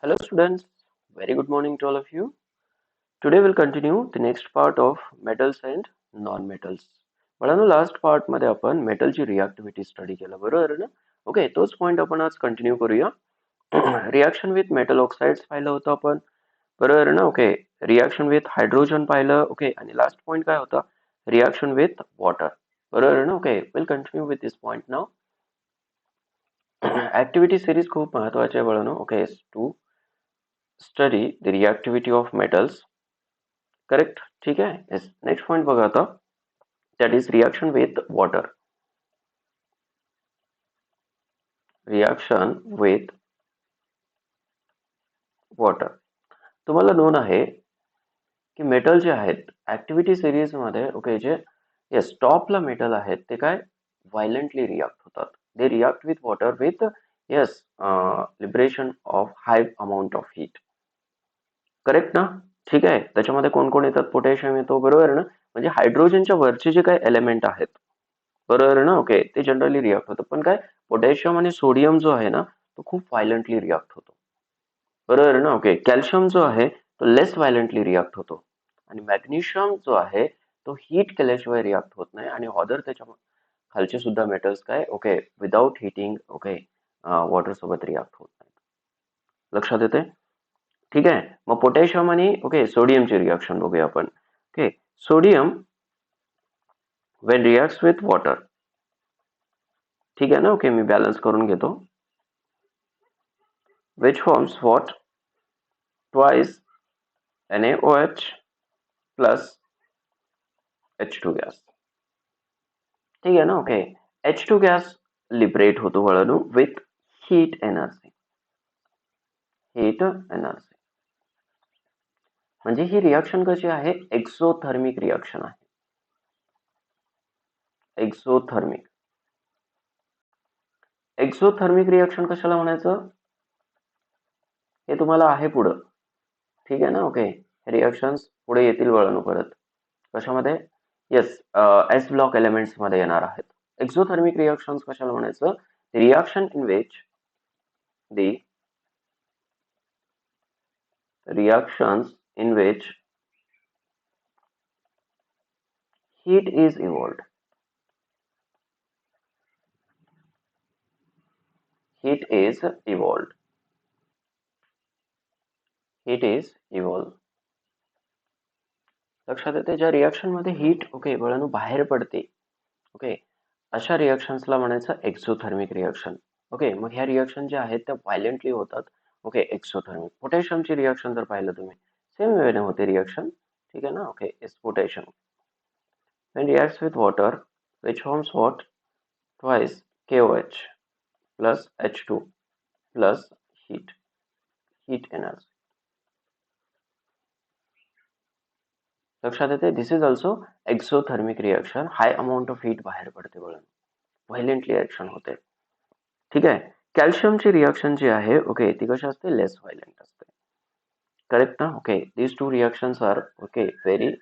Hello students, very good morning to all of you. Today we'll continue the next part of metals and non-metals. बाळांनो last part मध्ये आपण मेटलची रिॲक्टिव्हिटी study केलं बरोबर आहे ना. Okay, तोच पॉइंट आपण आज कंटिन्यू करूया. रिॲक्शन विथ मेटल ऑक्साइड्स पाहिलं होतं आपण बरोबर आहे ना. ओके, रिॲक्शन विथ हायड्रोजन पाहिलं. ओके, आणि लास्ट पॉइंट काय होता? रिॲक्शन विथ वॉटर बरोबर आहे ना. Okay, will continue with this point now. Activity series खूप महत्वाची आहे बाळांनो. Okay, to study the reactivity of metals. Correct, ठीक आहे. येस, नेक्स्ट पॉइंट बघा आता. That is reaction with water. Reaction with water. तुम्हाला नोन आहे की मेटल जे आहेत ऍक्टिव्हिटी सिरीज मध्ये, ओके, जे येस टॉपला मेटल आहेत ते काय व्हायलेंटली रिॲक्ट होतात. They react with water with yes liberation of high amount of heat. Correct ना. ठीक आहे. त्याच्यामध्ये कोण कोण येतात? पोटॅशियम येतो बरोबर आहे ना. म्हणजे हायड्रोजनच्या वरचे जे काही एलिमेंट आहेत बरोबर आहे ना. ओके, ते जनरली रिॲक्ट होतं. पण काय पोटॅशियम आणि सोडियम जो आहे ना तो खूप व्हायलंटली रिॲक्ट होतो बरोबर आहे ना. ओके, कॅल्शियम जो आहे तो लेस व्हायलंटली रिॲक्ट होतो आणि मॅग्नेशियम जो आहे तो हीट केल्याशिवाय रिॲक्ट होत नाही आणि अदर त्याच्या खालचे सुद्धा मेटल्स काय okay without heating okay water सोबत रिॲक्ट होत नाही. लक्षात येते? ठीक आहे. मग पोटॅशियम आणि ओके सोडियमची रिॲक्शन बघूया आपण. Okay, sodium Wien reacts with water. ठीक आहे ना. ओके, मी बॅलन्स करून घेतो. Which forms what twice NaOH plus H2 gas. ठीक आहे ना. ओके, H2 गॅस लिबरेट होतो बाळांनो with heat energy. Heat energy म्हणजे ही रिॲक्शन कशी आहे? एक्झोथर्मिक रिॲक्शन आहे. एक्झोथर्मिक. एक्झोथर्मिक रिॲक्शन कशाला म्हणायचं हे तुम्हाला आहे पुढं. ठीक आहे ना. ओके, रिॲक्शन्स पुढे येतील वळणू परत कशामध्ये? येस, एस ब्लॉक एलिमेंट्स मध्ये येणार आहेत. एक्झोथर्मिक रिॲक्शन्स कशाला म्हणायचं? Reaction in which the reactions in which heat is evolved. Heat is evolved. Heat is evolved. लक्षात येते? ज्या रिॲक्शन मध्ये हीट ओके बळांनो बाहेर पडते ओके अशा रिॲक्शन्सला म्हणायचं एक्झोथर्मिक रिॲक्शन. ओके, मग ह्या रिॲक्शन ज्या आहेत त्या व्हायलेंटली होतात. Okay, exothermic. पोटॅशियमची रिॲक्शन जर पाहिलं तुम्ही सेम वेने होते रिॲक्शन. ठीक आहे ना. Okay, is potassium when reacts with water which forms what twice KOH plus H2 plus heat energy. लक्षात येते? This is also exothermic reaction. High amount of heat बाहेर पडते बघा, व्हायलेंटली रिॲक्शन होते. ठीक आहे. कॅल्शियमची रिॲक्शन जी आहे ओके ती कशी असते? लेस व्हायलेंट असते. करेक्ट ना. Okay, these two reactions are okay very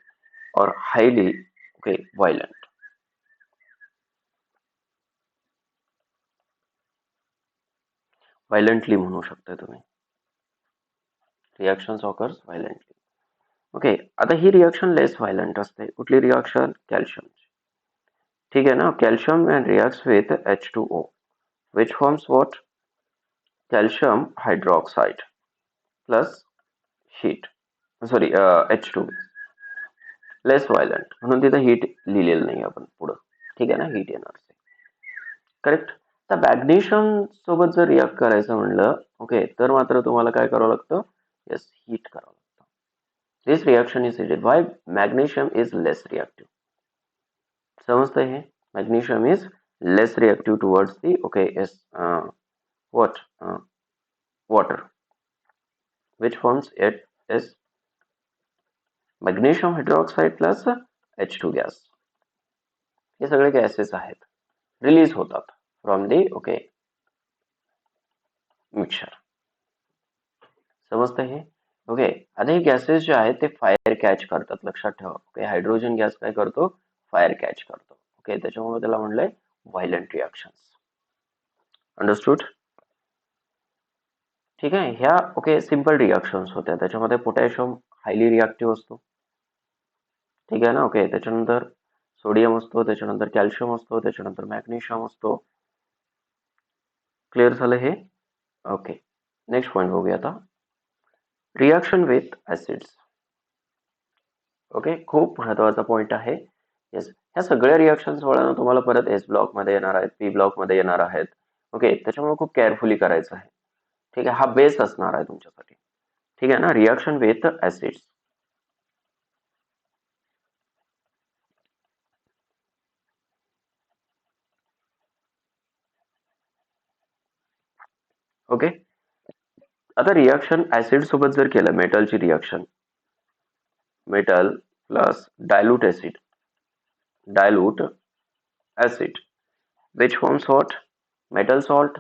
और हायली ओके व्हायलेंट. व्हायलेंटली म्हणू शकता तुम्ही. Reactions occurs व्हायलेंटली. ओके, आता ही रिॲक्शन लेस व्हायलेंट असते. कुठली रिॲक्शन? कॅल्शियमची. ठीक आहे ना. Calcium and reacts with H2O which forms what? Calcium hydroxide plus heat. Sorry H2 less violent म्हणून तिथं हीट लिहिलेलं नाही आपण पुढं. ठीक आहे ना. हीट येणार. करेक्ट. तर मॅग्नेशियम सोबत जर रिॲक्ट करायचं म्हणलं ओके तर मात्र तुम्हाला काय करावं लागतं? येस, हीट करावं लागतं. This reaction is heated. Why? Magnesium is less reactive. समजतंय हे? Magnesium is less reactive towards the okay yes what water which forms it is magnesium hydroxide plus H2 gas. हे सगळे गॅसेस आहेत release होतात from the okay mixture. समजतं हे? Okay, आता हे गॅसेस जे आहेत ते फायर कॅच करतात. लक्षात ठेवा. ओके, हायड्रोजन गॅस काय करतो? फायर कॅच करतो. ओके, त्याच्यामुळे त्याला म्हणलंय व्हायलंट रिॲक्शन्स. अंडरस्टूड? ठीक आहे. ह्या ओके सिंपल रिॲक्शन्स होत्या. त्याच्यामध्ये पोटॅशियम हायली रिॲक्टिव्ह असतो. ठीक आहे ना. ओके. त्याच्यानंतर सोडियम असतो, त्याच्यानंतर कॅल्शियम असतो, त्याच्यानंतर मॅग्नेशियम असतो. क्लिअर झालं हे? ओके. नेक्स्ट पॉईंट बघूया आता. Reaction with acids. ओके. खूप महत्वाचा पॉईंट आहे. येस. ह्या सगळ्या रिॲक्शन्स वळणं तुम्हाला परत एस ब्लॉक मध्ये येणार आहेत, पी ब्लॉक मध्ये येणार आहेत. ओके. त्याच्यामुळे खूप केअरफुली करायचं आहे. ठीक आहे. हा बेस असणार आहे तुमच्यासाठी. ठीक आहे ना. Reaction with acids. ओके. आता रिॲक्शन ऍसिड सोबत जर केलं, मेटलची reaction, metal plus dilute acid, dilute acid which forms what? Metal salt.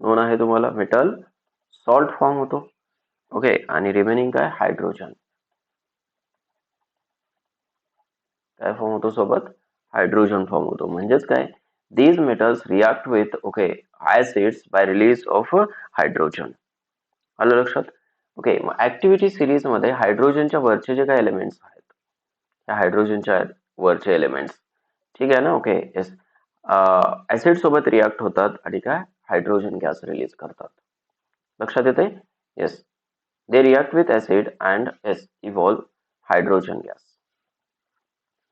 Known आहे तुम्हाला, मेटल सॉल्ट फॉर्म होतो. ओके. आणि रिमेनिंग काय? हायड्रोजन. काय फॉर्म होतो सोबत? हायड्रोजन फॉर्म होतो. म्हणजेच काय? These metals react with okay acids by release of hydrogen. आलं लक्षात? ओके. मग ऍक्टिव्हिटी सिरीज मध्ये हायड्रोजनच्या वरचे जे काही एलिमेंट्स आहेत, त्या हायड्रोजनच्या वरचे एलिमेंट्स, ठीक आहे ना. ओके. येस. ऍसिड सोबत रिॲक्ट होतात आणि काय? हायड्रोजन गॅस रिलीज करतात. लक्षात येते? Yes. They react with acid and yes evolve hydrogen gas.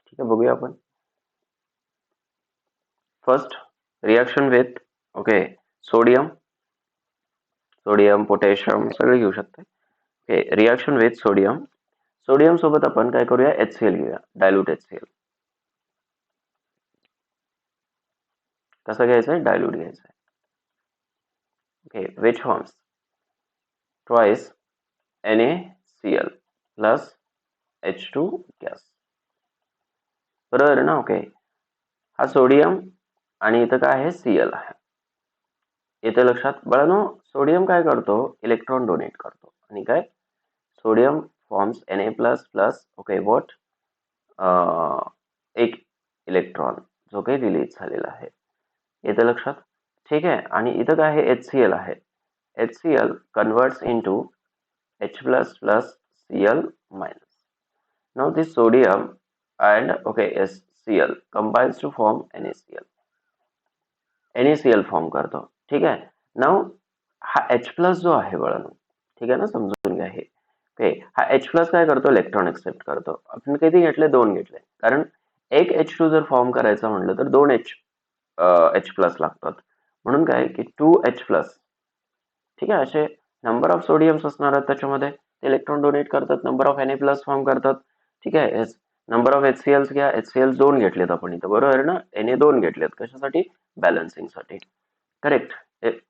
ठीक आहे. बघूया आपण. First reaction with okay sodium, sodium potassium सगळे घेऊ शकते. Okay. Reaction with sodium. Sodium सोबत आपण काय करूया? HCl घेऊया, डायल्यूट HCl. कसं घ्यायचं आहे? डायल्यूट घ्यायचं आहे. Okay. Which forms twice NaCl plus H2 gas. बरोबर आहे ना. ओके. हा सोडियम आणि इथं काय आहे? Cl आहे. येते लक्षात? बाळांनो, सोडियम काय करतो? इलेक्ट्रॉन डोनेट करतो. आणि काय? Sodium forms Na plus plus okay what एक इलेक्ट्रॉन जो काही रिलीज झालेला आहे. येते लक्षात? ठीक आहे. आणि इथं काय आहे? HCl आहे. HCl converts into H plus plus Cl minus. Now this sodium and okay yes Cl combines to form NaCl. NaCl form करतो. ठीक आहे. नाव हा H प्लस जो आहे बाळांनो, ठीक आहे ना, समजून घ्या हे. ओके. हा H प्लस काय करतो? इलेक्ट्रॉन एक्सेप्ट करतो. आपण किती घेतले? 2 घेतले. कारण एक H2 जर फॉर्म करायचं म्हणलं तर 2 H प्लस लागतात. म्हणून काय की 2H प्लस. ठीक आहे. असे नंबर ऑफ सोडियम्स असणार आहेत त्याच्यामध्ये, ते इलेक्ट्रॉन डोनेट करतात, number of Na plus form करतात. ठीक आहे. नंबर ऑफ HCl घ्या, HCl 2 घेतलेत आपण इथं, बरोबर आहे ना. Na 2 घेतलेत. कशासाठी? बॅलन्सिंग साठी. Correct.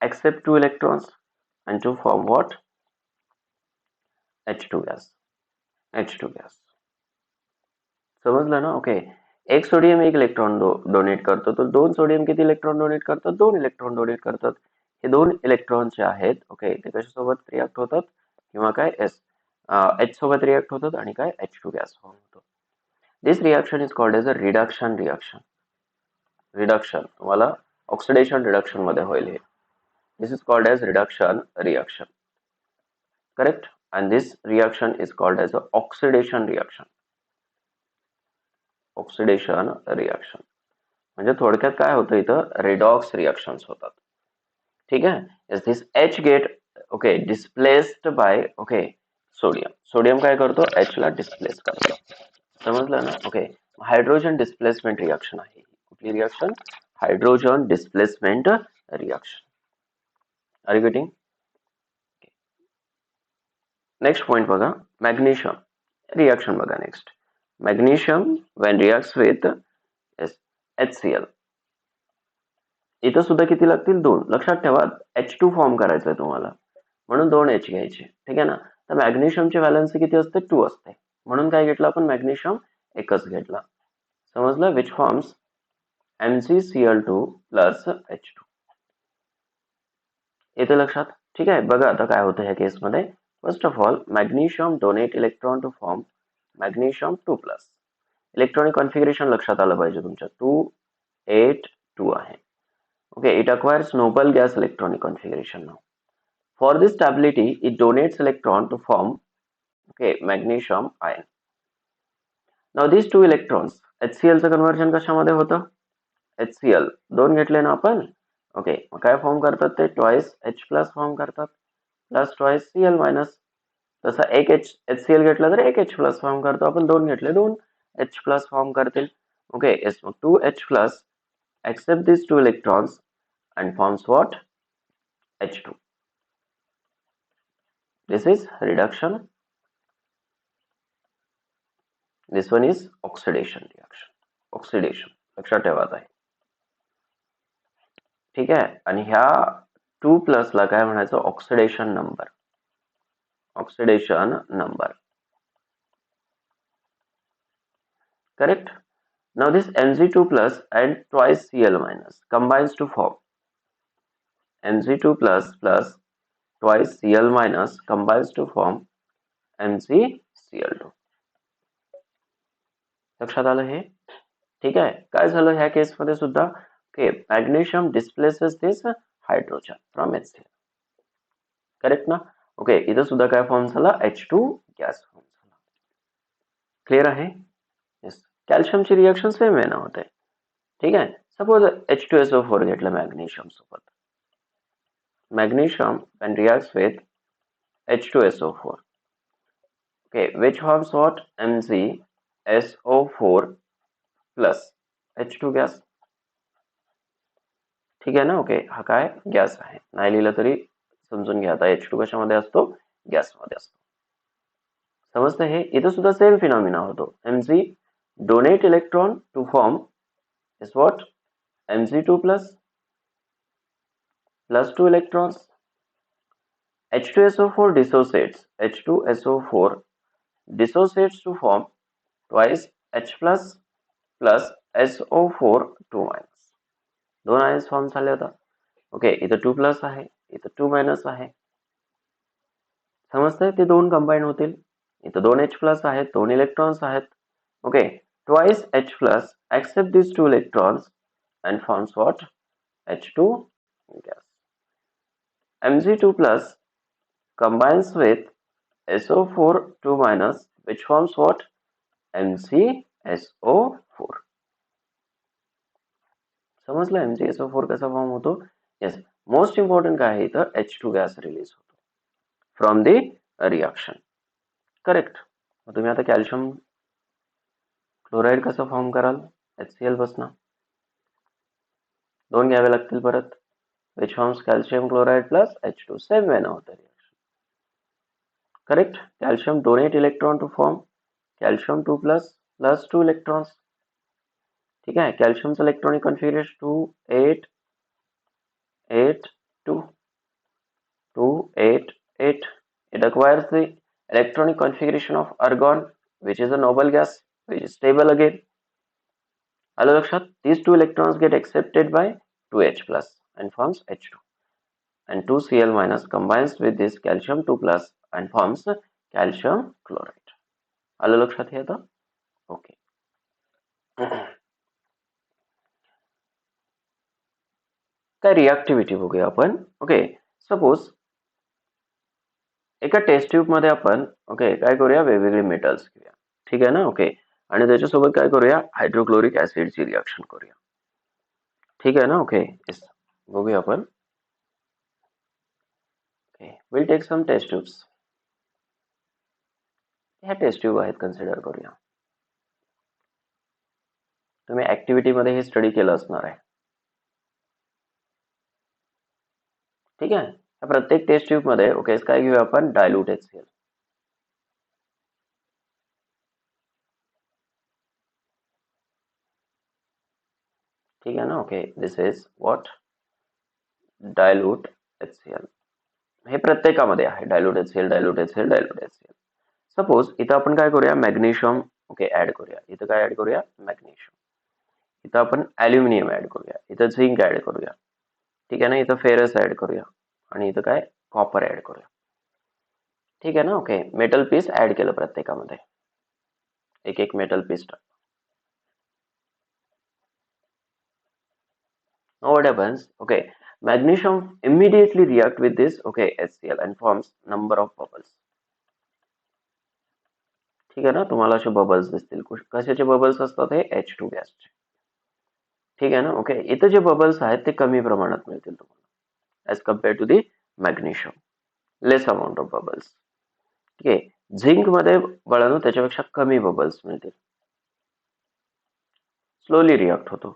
Accept 2 electrons and to form what? H2 gas. H2 gas. समजलं ना. ओके. एक सोडियम एक इलेक्ट्रॉन डोनेट करतो, तर 2 सोडियम किती इलेक्ट्रॉन डोनेट करतात? 2 इलेक्ट्रॉन डोनेट करतात. हे 2 इलेक्ट्रॉन जे आहेत ओके ते कशासोबत रिॲक्ट होतात? किंवा काय H सोबत रिॲक्ट होतात आणि काय? H2 गॅस फॉर्म होतो. This reaction is called as a reduction reaction. Reduction तुम्हाला ऑक्सिडेशन रिडक्शन मध्ये होईल हे. This is called as reduction reaction. Correct. and this reaction is called as a oxidation reaction. Oxidation reaction म्हणजे थोडक्यात काय होतं? इथं रेडॉक्स रिॲक्शन्स होतात. ठीक आहे. This H get okay displaced by okay sodium. Sodium काय करतो? H ला डिस्प्लेस करतो. समजलं ना. ओके. हायड्रोजन डिस्प्लेसमेंट रिॲक्शन आहे. कुठली reaction? Hydrogen displacement reaction. Are you getting? Next point बघा. मॅग्नेशियम रिॲक्शन बघा. Next magnesium when reacts with HCl. इथं सुद्धा किती लागतील? 2. लक्षात ठेवा H2 फॉर्म करायचा आहे तुम्हाला, म्हणून 2 H घ्यायचे. ठीक आहे ना. तर मॅग्नेशियमची व्हॅलन्सी किती असते? 2 असते. म्हणून काय घेतलं आपण? मॅग्नेशियम एकच घेतला. समजलं? Which forms MgCl2 plus H2. येते लक्षात? ठीक आहे. बघा आता काय होतं ह्या केसमध्ये. First of all magnesium donate electron to form magnesium 2 plus. Electronic configuration लक्षात आलं पाहिजे तुमच्या. 2 8 2 आहे. Okay. It acquires noble gas electronic configuration नाव. For this stability, it donates electron to form magnesium ion. Now these two electrons, HCl चं conversion कशामध्ये होतं? HCl दोन घेतले ना आपण. ओके, मग काय फॉर्म करतात ते? ट्वाइस H प्लस फॉर्म करतात प्लस ट्वाइस Cl मायनस. तसा एक HCl घेतला तर एक H प्लस फॉर्म करतो आपण, दोन घेतले दोन H प्लस फॉर्म करतील. ओके, yes, मग 2H plus accept these two electrons and forms what? H2. This is reduction. This one is oxidation reaction. Oxidation लक्षात ठेवायचं आहे. ठीक आहे. आणि ह्या 2 प्लस ला काय म्हणायचं? Oxidation number. Oxidation number. Correct. Now this Mg2 plus and twice Cl minus combines to form Mg2 plus plus twice Cl minus combines to form MgCl2. लक्षात आलं हे? ठीक आहे. काय झालं ह्या केस मध्ये सुद्धा? Okay, magnesium displaces this hydrogen from HCl. Correct ना? ओके, इथं सुद्धा काय फॉर्म झाला? H2 गॅस फॉर्म झाला. क्लिअर आहे? येस. कॅल्शियमची रिएक्शन सेम आहे ना होते. ठीक आहे. सपोज H2SO4 घेतलं मॅग्नेशियम सोबत. Magnesium when reacts with H2SO4. Okay, which forms what? MgSO4 plus H2 gas. ठीक आहे ना? ओके, हा काय गॅस आहे. नाही लिहिलं तरी समजून घ्या. आता H2 कशामध्ये असतो? गॅसमध्ये असतो. समजतं हे? इथं सुद्धा सेम फिनॉमिना होतो. Mg donate electron to form is what? Mg2 plus 2 electrons. H2SO4 dissociates. H2SO4 dissociates to form twice H plus plus SO4 2 minus. दोन आयन्स फॉर्म झाले होता. ओके, इथं 2 प्लस आहे, इथं 2 मायनस आहे. समजतंय? ते दोन कंबाईन होतील. इथं 2 H प्लस आहेत, दोन इलेक्ट्रॉन्स आहेत. Okay, twice H plus accept these two electrons and forms what? H2 gas. Mg2 plus combines with SO4 2 minus which forms what? MgSO4. समजलं MgSO4 कसा फॉर्म होतो? येस. मोस्ट इम्पॉर्टंट काय आहे इथं? H2 gas release होतो from the reaction. Correct. मग तुम्ही आता कॅल्शियम क्लोराईड कसं फॉर्म कराल? HCl पासून दोन घ्यावे लागतील परत. Which forms calcium chloride plus H2. Same way ना होतं reaction. Correct. Calcium donate electron to form calcium 2 plus plus 2 electrons. ठीक है. Calcium electronic configuration 2 8 8 2 2 8 8. It acquires the electronic configuration of argon, which is a noble gas, which is stable again. आलं लक्षात? These two electrons get accepted by 2H plus and forms H2, and 2Cl minus combines with this calcium 2 plus and forms calcium chloride. आलं लक्षात हे आता? Okay. काय रिॲक्टिव्हिटी बघूया आपण. Okay, suppose एका टेस्ट ट्यूब मध्ये आपण काय करूया? वेगवेगळे मेटल्स घेऊया. ठीक आहे ना? ओके, आणि त्याच्यासोबत काय करूया? हायड्रोक्लोरिक ऍसिडची रिॲक्शन करूया. ठीक आहे ना? Okay, yes. बघूया आपण. Okay, will take some test tubes. ह्या टेस्ट ट्यूब आहेत, कन्सिडर करूया. तुम्ही ऍक्टिव्हिटी मध्ये हे स्टडी केलं असणार आहे. ठीक आहे. प्रत्येक टेस्ट ट्यूब मध्ये काय घेऊया आपण? Dilute HCl. ठीक आहे ना? Okay, this is what? Dilute HCl. हे प्रत्येकामध्ये आहे. Dilute HCl, dilute HCl, dilute HCl. Suppose इथं आपण काय करूया? मॅग्नेशियम ऍड करूया. इथं काय ऍड करूया? मॅग्नेशियम. इथं आपण ॲल्युमिनियम ऍड करूया. इथं झिंक ऍड करूया. ठीक आहे ना? इथं फेरस ऍड करूया आणि इथं काय? कॉपर ऍड करूया. ठीक आहे ना? ओके, मेटल पीस ऍड केलं प्रत्येकामध्ये. एक एक मेटल पीस टाक. Now what happens? Okay, Magnesium immediately react with this HCl and forms number of bubbles. ठीक आहे ना, तुम्हाला असे बबल्स दिसतील. कशाचे बबल्स असतात हे H2 गॅसचे. ठीक आहे ना. इथं जे बबल्स आहेत ते कमी प्रमाणात मिळतील तुम्हाला as compare to the magnesium. Less amount of bubbles. ठीक आहे. झिंक मध्ये बाळांनो त्याच्यापेक्षा कमी बबल्स मिळतील. स्लोली रिॲक्ट होतो.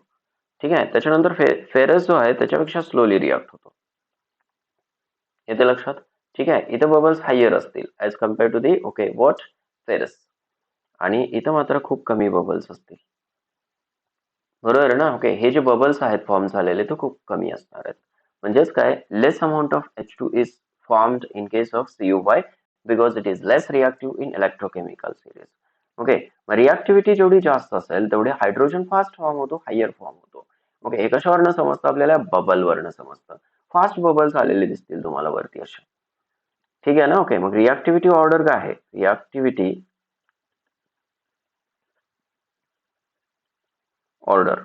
ठीक आहे. त्याच्यानंतर फेरस जो आहे त्याच्यापेक्षा स्लोली रिॲक्ट होतो. येते लक्षात. ठीक आहे. इथं बबल्स हायर असतील as compare to the what ferrous, आणि इथं मात्र खूप कमी बबल्स असतील. बरोबर ना. हे जे बबल्स आहेत फॉर्म झालेले ते खूप कमी असणार आहेत. म्हणजेच काय, less amount of H2 is formed in case of CuY because it is less reactive in electrochemical series. मग रिॲक्टिव्हिटी जेवढी जास्त असेल तेवढे हायड्रोजन फास्ट फॉर्म होतो, हायर फॉर्म होतो. हे कशावरनं समजतं आपल्याला? बबलवरनं समजतं. फास्ट बबल्स आलेले दिसतील तुम्हाला वरती असे. ठीक आहे ना. मग रिॲक्टिव्हिटी ऑर्डर काय आहे? रिॲक्टिव्हिटी ऑर्डर.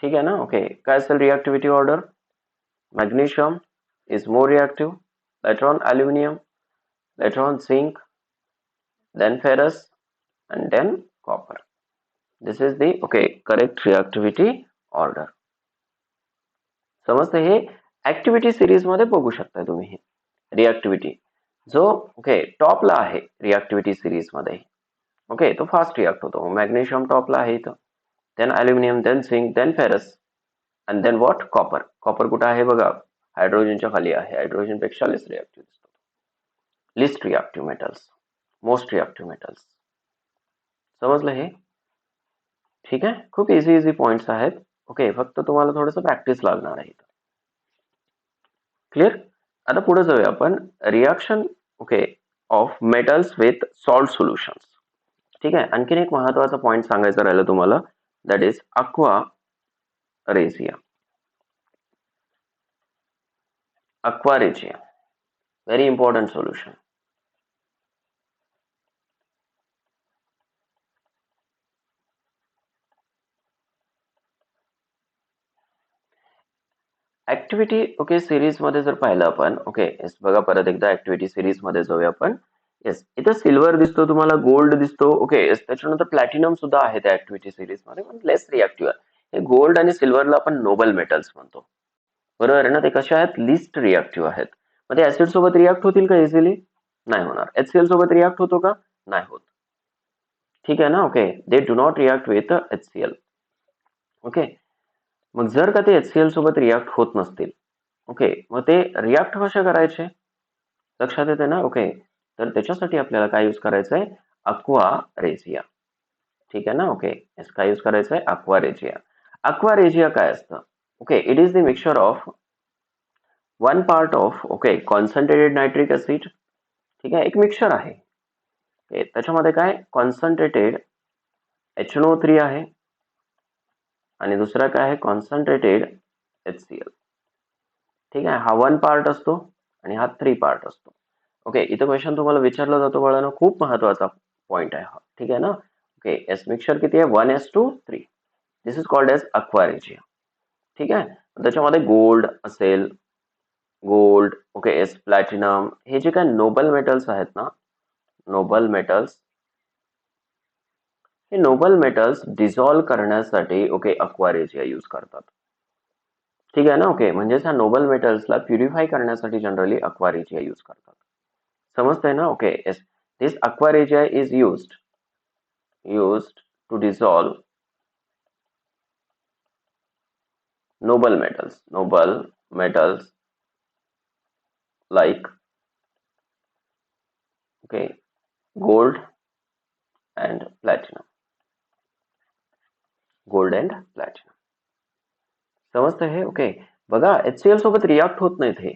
ठीक आहे ना. काय असेल रिॲक्टिव्हिटी order? Magnesium is more reactive, later on aluminium, later on zinc, then ferrous, and then copper. This is the correct reactivity order. समजते? हे ऍक्टिव्हिटी सिरीज मध्ये बघू शकता तुम्ही. हे रिॲक्टिव्हिटी जो टॉपला आहे रिॲक्टिव्हिटी सिरीज मध्ये तो फास्ट रिॲक्ट होतो. मॅग्नेशियम टॉपला आहे इथं, then aluminium, then zinc, then ferrous, and then what? Copper. Copper कुठं आहे बघा? हायड्रोजनच्या खाली आहे. हायड्रोजन पेक्षा लेस रिॲक्टिव्ह दिसतो. Least reactive metals, most reactive metals. समजलं हे? ठीक आहे. खूप इझी पॉइंट्स आहेत. फक्त तुम्हाला थोडंसं प्रॅक्टिस लागणार आहे. क्लिअर? आता पुढे जाऊया आपण. Reaction of metals with salt solutions. ठीक आहे. आणखीन एक महत्वाचा पॉइंट सांगायचा राहिला तुम्हाला, that is aqua regia. Aqua regia, very important solution. Activity series मध्ये जर पाहिलं आपण, बघा परत एकदा ऍक्टिव्हिटी सिरीज मध्ये जाऊया आपण. येस, इथं सिल्वर दिसतो तुम्हाला, गोल्ड दिसतो. त्याच्यानंतर प्लॅटिनम सुद्धा आहे त्या ऍक्टिव्हिटी सिरीज मध्ये, पण लेस रिॲक्टिव्ह आहे. हे गोल्ड आणि सिल्वरला आपण नोबल मेटल्स म्हणतो. बरोबर आहे ना. ते कशा आहेत? लिस्ट रिॲक्टिव्ह आहेत. मग ते ऍसिड सोबत रिॲक्ट होतील का इझिली? नाही होणार. HCl सोबत रिॲक्ट होतो का? नाही होत. ठीक आहे ना. They do not react with HCl. मग जर का ते HCl सोबत रिॲक्ट होत नसतील, मग ते रिॲक्ट कशा करायचे? लक्षात येते ना. तर त्याच्यासाठी आपल्याला काय यूज करायचं आहे? अक्वा रेझिया. ठीक आहे ना. काय यूज करायचं आहे? अक्वा रेझिया. अक्वा रेझिया काय असतं? It is the mixture of 1 part of concentrated nitric acid. ठीक आहे, एक मिक्सचर आहे. त्याच्यामध्ये काय? कॉन्सन्ट्रेटेड HNO3 आहे, आणि दुसरा काय आहे? Concentrated HCl. ठीक आहे. हा 1 पार्ट असतो आणि हा 3 पार्ट असतो. इथं क्वेश्चन तुम्हाला विचारला जातो बाळांनो, खूप महत्वाचा पॉइंट आहे हा. ठीक आहे ना. एस मिक्सचर किती आहे? 1:3. दिस इज कॉल्ड एज अक्वा रेझिया. ठीक आहे. त्याच्यामध्ये गोल्ड असेल, गोल्ड, एस प्लॅटिनम, हे जे काय नोबल मेटल्स आहेत ना, नोबल मेटल्स, हे नोबल मेटल्स डिझॉल्व्ह करण्यासाठी अक्वा रेझिया यूज करतात. ठीक आहे ना. म्हणजेच ह्या नोबल मेटल्सला प्युरिफाय करण्यासाठी जनरली अक्वा रेझिया यूज करतात. समजतंय ना. Yes, this aqua regia is used to dissolve noble metals like gold and platinum. Gold and platinum. समजतं हे? बघा, HCl सोबत रिॲक्ट होत नाहीत हे.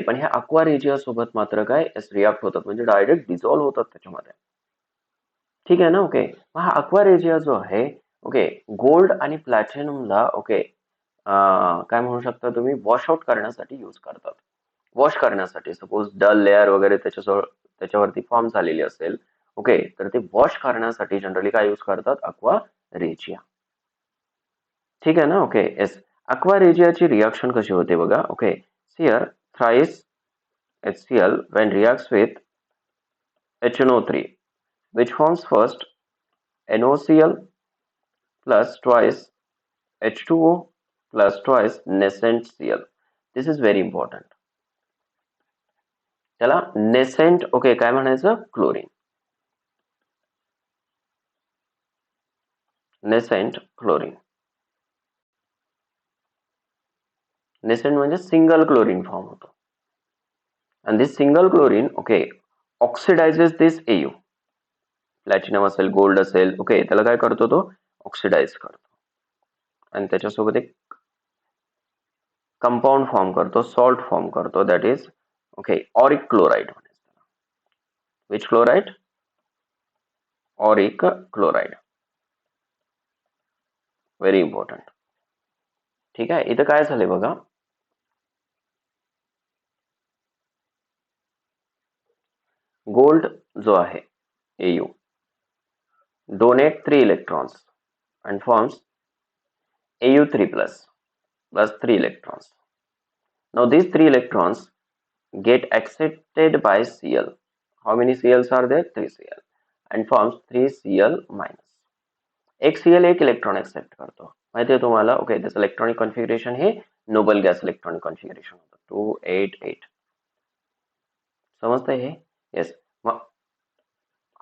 पण ह्या अक्वा रेझिया सोबत मात्र काय रिॲक्ट होतात, म्हणजे डायरेक्ट डिझॉल्व्ह होतात त्याच्यामध्ये. ठीक आहे ना. मग हा अक्वा रेझिया जो आहे, गोल्ड आणि प्लॅटिनमला काय म्हणू शकता तुम्ही, वॉश आउट करण्यासाठी यूज करतात. वॉश करण्यासाठी, सपोज डल लेअर वगैरे त्याच्यावरती फॉर्म झालेली असेल, तर ते वॉश करण्यासाठी जनरली काय यूज करतात? अक्वा रेझिया. ठीक आहे ना. Okay yes. अक्वा रेजियाची रिॲक्शन कशी होते बघा. Okay here thrice HCl when reacts with HNO3 which forms first NOCl plus twice H2O plus twice nascent Cl. This is very important. त्याला नेसेंट ओके काय म्हणायचं क्लोरीन. Nascent chlorine. नेसेंट म्हणजे single chlorine form होतो. and this single chlorine okay oxidizes this AU. Platinum असेल gold असेल okay त्याला काय करतो तो ऑक्सिडाइज करतो आणि त्याच्यासोबत एक कंपाऊंड फॉर्म करतो सॉल्ट फॉर्म करतो that is okay Auric chloride. Which chloride Auric chloride. Very important. ठीक आहे इथं काय झालंय बघा. गोल्ड जो आहे AU donate 3 electrons and forms AU3 plus 3 electrons. Now these 3 electrons get accepted by Cl. How many Cl's are there? 3 Cl and forms 3 Cl minus. एक Cl एक इलेक्ट्रॉन एक्सेप्ट करतो माहिती आहे तुम्हाला. ओके त्याचं इलेक्ट्रॉनिक कॉन्फिगरेशन हे Nobel gas electronic configuration होतं 288. समजतंय हे. येस.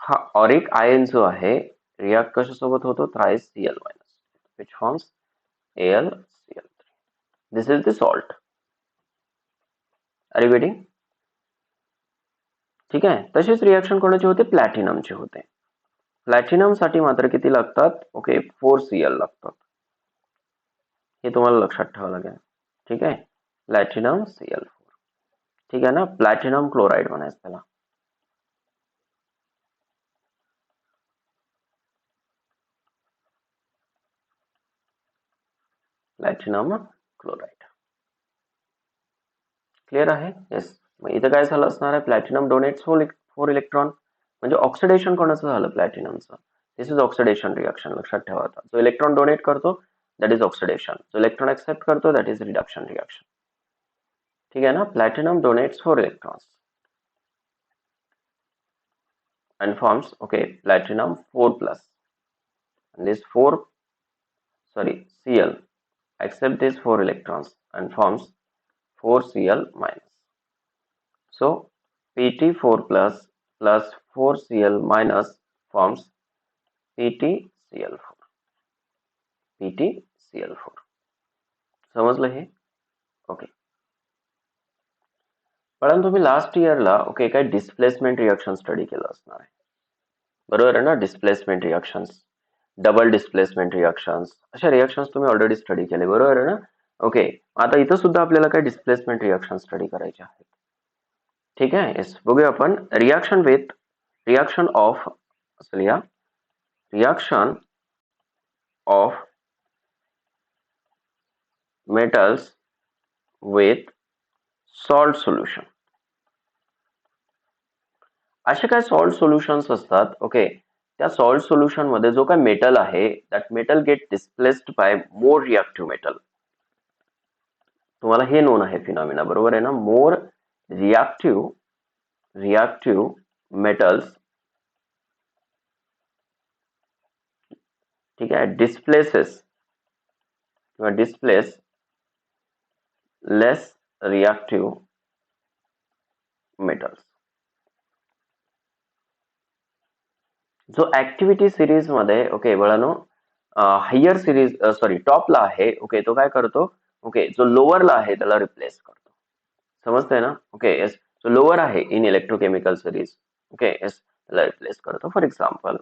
हा ऑरिक आयन जो आहे रिॲक्ट कशासोबत होतो thrice Cl minus which forms AlCl3. This is the salt. Are you getting. ठीक आहे. तशीच रिॲक्शन कोणाची होते प्लॅटिनमची होते. प्लॅटिनम साठी मात्र किती लागतात ओके 4 Cl लागतात. हे तुम्हाला लक्षात ठेवावं लागेल. ठीक आहे प्लॅटिनम Cl4. ठीक आहे ना. प्लॅटिनम क्लोराइड म्हणायचं त्याला. Platinum chloride. क्लिअर आहे. येस. मग इथं काय झालं असणार आहे प्लॅटिनम डोनेट्स 4 इलेक्ट्रॉन म्हणजे ऑक्सिडेशन कोणाचं झालं प्लॅटिनमचं. This is oxidation reaction. लक्षात ठेवा. जो इलेक्ट्रॉन डोनेट करतो दॅट इज ऑक्सिडेशन. जो इलेक्ट्रॉन एक्सेप्ट करतो दॅट इज रिडक्शन रिॲक्शन. ठीक आहे ना. Platinum donates 4 electrons and forms okay platinum 4 plus and this 4 Cl accept these 4 electrons and forms 4 Cl minus. So Pt4 plus 4 Cl minus forms PtCl4. PtCl4. समजलं हे. Okay पण तुम्ही last इयरला okay काय displacement reaction study केलं असणार आहे बरोबर आहे ना. Displacement reactions double displacement reactions अशा रिॲक्शन्स तुम्ही ऑलरेडी स्टडी केले बरोबर आहे ना. ओके आता इथं सुद्धा आपल्याला काय डिस्प्लेसमेंट रिॲक्शन स्टडी करायचे आहेत. ठीक आहे. येस बघूया आपण रिॲक्शन ऑफ असल्या reaction of metals with salt solution. असे काय सॉल्ट सोल्युशन्स असतात ओके त्या सॉल्ट सोल्युशन मध्ये जो काय मेटल आहे that metal get displaced by more reactive metal. तुम्हाला हे नोन आहे फिनॉमिना बरोबर आहे ना. मोर रिॲक्टिव्ह मेटल्स ठीक आहे डिस्प्लेस लेस रिॲक्टिव्ह मेटल्स. जो ऍक्टिव्हिटी सिरीज मध्ये ओके बळानो हायर सिरीज टॉपला आहे ओके तो काय करतो ओके जो लोअरला आहे त्याला रिप्लेस करतो. समजतंय ना. Okay yes. जो लोअर आहे in electrochemical series okay yes त्याला रिप्लेस करतो. For example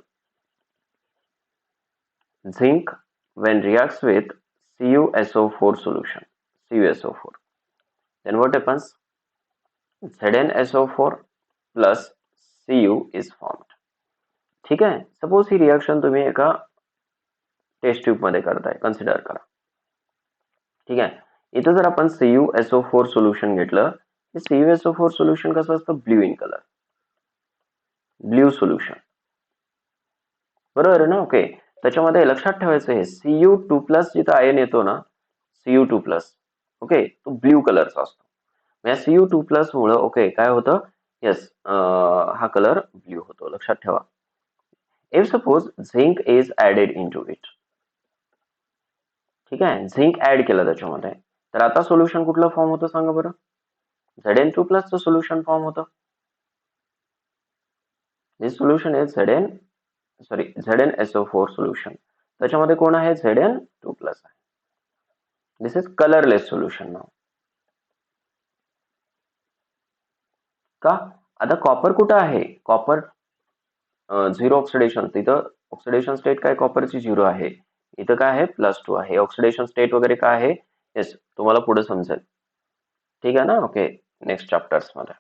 zinc when reacts with CuSO4 solution CuSO4 then what happens ZnSO4 plus Cu is formed. ठीक आहे. सपोज ही रिॲक्शन तुम्ही एका टेस्ट ट्यूब मध्ये करताय कन्सिडर करा. ठीक आहे. इथं जर आपण CuSO4 सोल्युशन घेतलं तर CuSO4 सोल्युशन कसं असतं blue in colour blue solution बरोबर आहे ना. ओके त्याच्यामध्ये लक्षात ठेवायचं आहे Cu2+ जिथं आयन येतो ना, Cu2+, ओके, तो ब्ल्यू कलरचा असतो. म्हणजे Cu2+ मुळे ओके काय होतं, येस, हा कलर ब्ल्यू होतो, लक्षात ठेवा. If suppose zinc is added into it, ठीक आहे, झिंक ऍड केलं त्याच्यामध्ये, तर आता सोल्युशन कुठलं फॉर्म होतं सांगा बरं. Zn2+ चं सोल्युशन फॉर्म होतं. दिस सोल्युशन इज ZnSO4 सोल्युशन. त्याच्यामध्ये कोण आहे, Zn2+ आहे. दिस इज कलरलेस सोल्युशन नाव. का, आता कॉपर कुठं आहे, कॉपर झिरो ऑक्सिडेशन, तिथं ऑक्सिडेशन स्टेट काय कॉपरची 0 आहे, इथं काय आहे +2 आहे. ऑक्सिडेशन स्टेट वगैरे काय आहे, येस, तुम्हाला पुढे समजेल, ठीक आहे ना. ओके, नेक्स्ट चॅप्टर्स मध्ये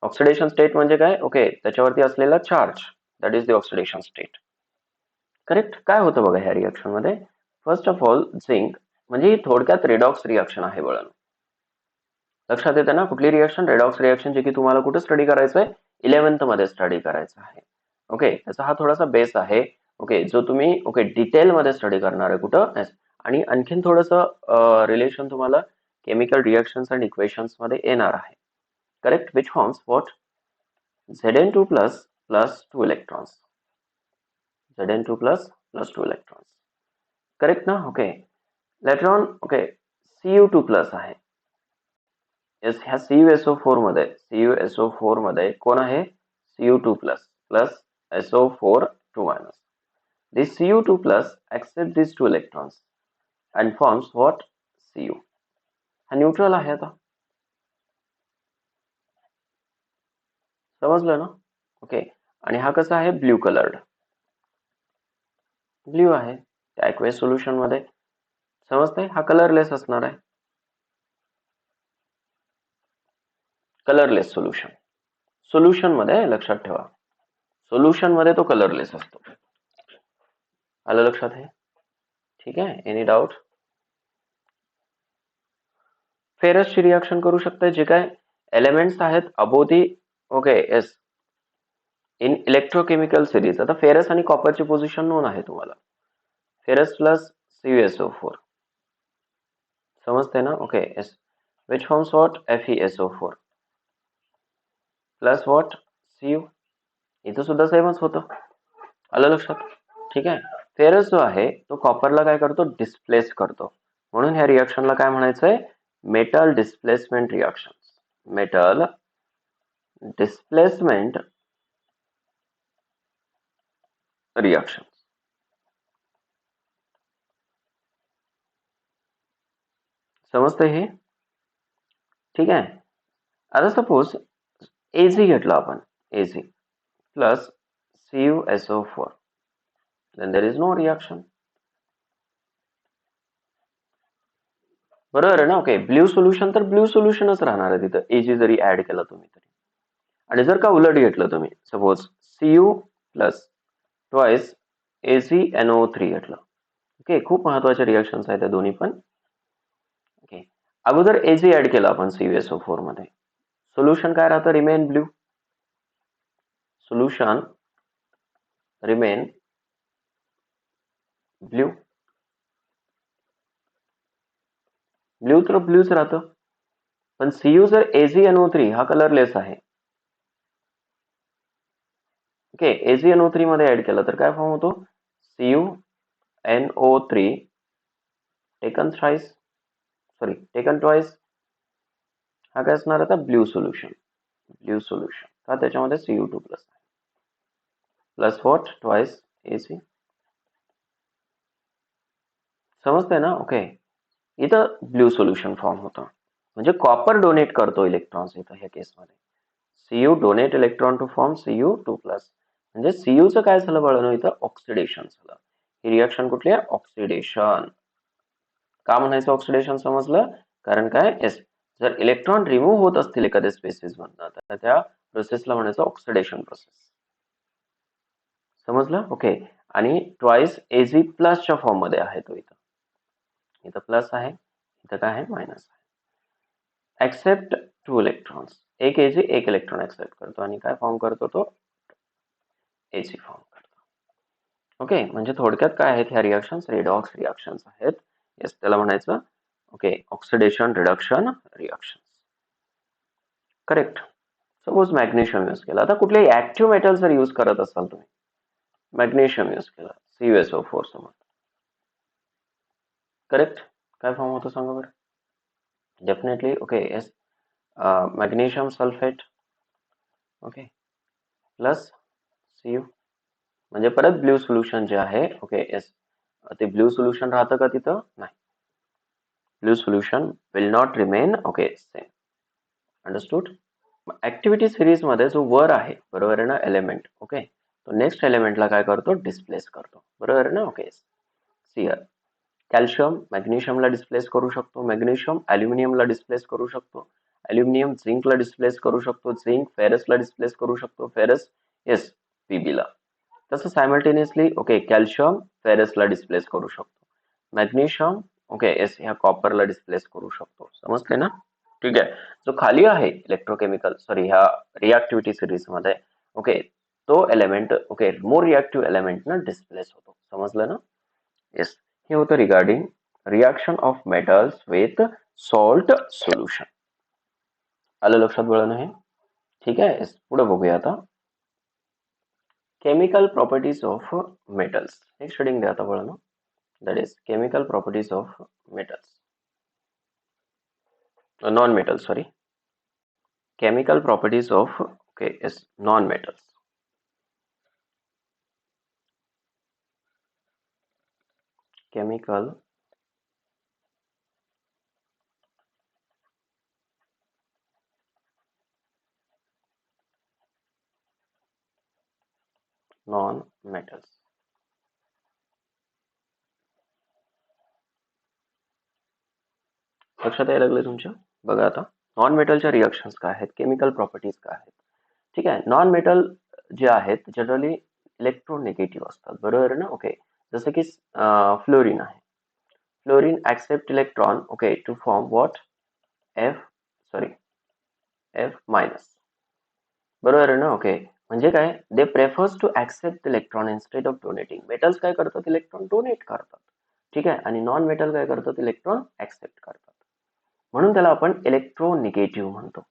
ऑक्सिडेशन स्टेट म्हणजे काय, ओके, त्याच्यावरती असलेला charge, that is the oxidation state. Correct. काय होतं बघा ह्या रिएक्शन मध्ये, फर्स्ट ऑफ ऑल झिंक म्हणजे ही थोडक्यात रेडॉक्स रिएक्शन आहे बळण. लक्षात येते ना कुठली रिएक्शन, रेडॉक्स रिएक्शन, जे की तुम्हाला कुठे स्टडी करायचं आहे, 11th मध्ये स्टडी करायचं आहे. ओके, त्याचा हा थोडासा बेस आहे. ओके, जो तुम्ही ओके डिटेल मध्ये स्टडी करणार आहे कुठं, yes. आणि आणखीन थोडंसं रिलेशन तुम्हाला केमिकल रिएक्शन्स अँड इक्वेशन्स मध्ये येणार आहे. Correct, which forms what, Zn2+ plus 2 electrons. Zn2+ plus 2 electrons. Correct ना. Okay, later on okay Cu2+ आहे. येस, ह्या CuSO4 मध्ये कोण आहे, Cu2+ plus SO4 2-. This Cu2+ accepts these 2 electrons and forms what, Cu. हा न्यूट्रल आहे. आता समजलं ना. ओके, आणि हा कसा आहे, ब्ल्यू कलर्ड, ब्ल्यू आहे ॲक्वेस सोल्युशन मध्ये, समजतंय. हा कलरलेस असणार आहे, कलरलेस सोल्युशन. सोल्युशन मध्ये लक्षात ठेवा, सोल्युशन मध्ये तो कलरलेस असतो. आलं लक्षात आहे, ठीक आहे. Any doubt. फेरसची रिएक्शन करू शकते, जे काय एलिमेंट्स आहेत अबोधी, okay, yes, in electrochemical series. आता फेरस आणि कॉपरची पोझिशन नोन आहे तुम्हाला, फेरस प्लस CuSO4, समजते ना. Okay, yes, which forms what, FeSO4 plus what, Cu. इथं सुद्धा सेमच होतं, आलं लक्षात, ठीक आहे. फेरस जो आहे तो कॉपरला काय करतो, डिस्प्लेस करतो. म्हणून ह्या रिएक्शनला काय म्हणायचंय, metal displacement reaction. Metal displacement reaction, समजतंय हे, ठीक आहे. आता सपोज Ag घेतला आपण, Ag plus CuSO4, then there is no reaction. बरोबर आहे ना. ओके, ब्ल्यू सोल्युशन तर ब्ल्यू सोल्युशनच राहणार आहे तिथं, Ag जरी ऍड केला तुम्ही तरी. आणि जर का उलट घेतलं तुम्ही, suppose Cu plus twice AgNO3 घेतलं, ओके, खूप महत्वाच्या रिएक्शन्स आहेत त्या दोन्ही पण. ओके, अगोदर Ag ऍड केला आपण CuSO4 मध्ये, सोल्युशन काय राहतं, remain blue, solution remain blue, blue तर ब्ल्यूच राहतं. पण Cu जर AgNO3 हा कलरलेस आहे, ओके, AgNO3 मध्ये ऍड केलं तर काय फॉर्म होतो, CuNO3 टेकन ट्वाइस, हा काय असणार आता, ब्ल्यू सोल्युशन, ब्ल्यू सोल्युशन का, त्याच्यामध्ये Cu2+ आहे, प्लस व्हॉट, ट्वाइस Ag. समजतंय ना. ओके, इथं ब्ल्यू सोल्युशन फॉर्म होतं, म्हणजे कॉपर डोनेट करतो इलेक्ट्रॉन्स इथं ह्या केसमध्ये. Cu donate electron to form Cu2+, म्हणजे Cuचं काय झालं बाळांनो, इथं ऑक्सिडेशन झालं. ही रिएक्शन कुठली आहे, ऑक्सिडेशन. का म्हणायचं ऑक्सिडेशन, समजलं, कारण काय, येस, जर इलेक्ट्रॉन रिमूव्ह होत असतील एखाद्या स्पेसिस मधनं, तर त्या प्रोसेसला म्हणायचं ऑक्सिडेशन प्रोसेस, समजलं. ओके, आणि ट्वाइस Ag+ च्या फॉर्म मध्ये आहे तो, इथं इथं प्लस आहे, इथं काय आहे, मायनस आहे. एक्सेप्ट 2 इलेक्ट्रॉन्स, एक Ag एक इलेक्ट्रॉन एक्सेप्ट करतो आणि काय फॉर्म करतो, तो Ag फॉर्म करतो. ओके, म्हणजे थोडक्यात काय आहेत ह्या रिॲक्शन्स? रेडॉक्स रिॲक्शन्स आहेत. येस, त्याला म्हणायचं okay oxidation reduction reactions. Correct. Suppose magnesium use केला, आता कुठल्याही ऍक्टिव्ह मेटल जर यूज करत असाल तुम्ही, मॅग्नेशियम यूज केला, CuSO4 सोबत, करेक्ट. काय फॉर्म होतो सांगा बरं? Definitely okay yes, magnesium sulphate okay plus Cu, म्हणजे परत ब्ल्यू सोल्युशन जे आहे ओके येस, ते ब्ल्यू सोल्युशन राहतं का तिथं? नाही. Blue solution will not remain okay same. Understood. Activity series मध्ये जो वर आहे बरोबर आहे ना एलिमेंट, ओके, तो नेक्स्ट एलिमेंटला काय करतो? डिस्प्लेस करतो, बरोबर आहे ना? ओके, सियर कॅल्शियम मॅग्नेशियमला डिस्प्लेस करू शकतो, मॅग्नेशियम ॲल्युमिनियमला डिस्प्लेस करू शकतो, ॲल्युमिनियम झिंकला डिस्प्लेस करू शकतो, झिंक फेरसला डिस्प्लेस करू शकतो, फेरस येस पीबीला. तसं सायमल्टेनियसली ओके कॅल्शियम फेरसला डिस्प्लेस करू शकतो, मॅग्नेशियम ओके येस ह्या कॉपरला डिस्प्लेस करू शकतो. समजते ना? ठीक आहे. जो खाली आहे इलेक्ट्रोकेमिकल सॉरी ह्या रिॲक्टिव्हिटी सिरीज मध्ये ओके, तो element okay more reactive element ना डिस्प्लेस होतो. समजलं ना? येस, हे होतं regarding reaction of metals with salt solution. आलं लक्षात बळं हे? ठीक आहे. येस, पुढे बघूया आता chemical properties of metals. Next heading द्या आता बळं, that is chemical properties of metals, non metals sorry, chemical properties of okay yes non-metals. Chemical non-metals. लक्षात यायला लागले तुमच्या? बघा आता नॉन मेटलच्या रिॲक्शन्स काय आहेत, केमिकल प्रॉपर्टीज काय आहेत. ठीक आहे. नॉन मेटल जे आहेत जनरली इलेक्ट्रोनिगेटिव्ह असतात, बरोबर ना? ओके, जसं की फ्लोरीन आहे. Fluorine accept electron okay to form what? F minus, बरोबर आहे ना? ओके, म्हणजे काय? They prefers to accept electron instead of donating. Metals काय करतात? इलेक्ट्रॉन डोनेट करतात. ठीक आहे. आणि नॉन मेटल काय करतात? इलेक्ट्रॉन ऍक्सेप्ट करतात. म्हणून त्याला आपण इलेक्ट्रोनिगेटिव्ह म्हणतो.